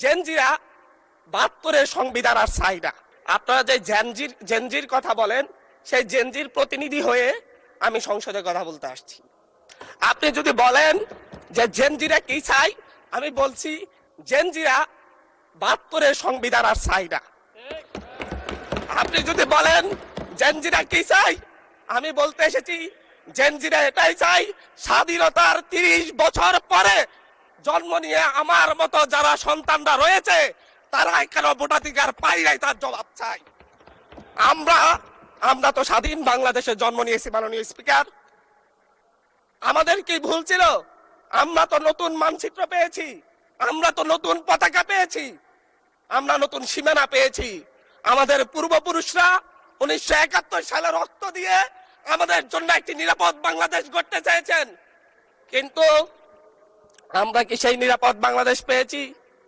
জেনজিরা 72-এর সংবিধান আর চাই না। আপনারা যে জেনজির কথা বলেন, সেই জেনজির প্রতিনিধি হয়ে আমি সংসদে কথা বলতে আসছি। আপনি যদি বলেন যে জেনজিরা কি চাই, আমি বলছি জেনজিরা 72-এর সংবিধান আর চাই না। আপনি যদি বলেন জেনজিরা কি চাই, আমি বলতে এসেছি জেনজিরা এটাই চাই, স্বাধীনতার 30 বছর পরে জন্ম নিয়ে আমার মতো যারা সন্তানরা রয়েছে তারা কেন ভোটাধিকার পাই নাই, তার জবাব চাই। আমরা তো স্বাধীন বাংলাদেশে জন্ম নিয়েছি মাননীয় স্পিকার। আমাদের কি ভুল ছিল? আমরা তো নতুন মানচিত্র পেয়েছি, আমরা তো নতুন পতাকা পেয়েছি, আমরা নতুন সীমানা পেয়েছি। আমাদের পূর্বপুরুষরা 1971 সালে রক্ত দিয়ে আমাদের জন্য একটি নিরাপদ বাংলাদেশ গড়তে চেয়েছেন, কিন্তু আমরা কি সেই নিরাপদ বাংলাদেশ পেয়েছি?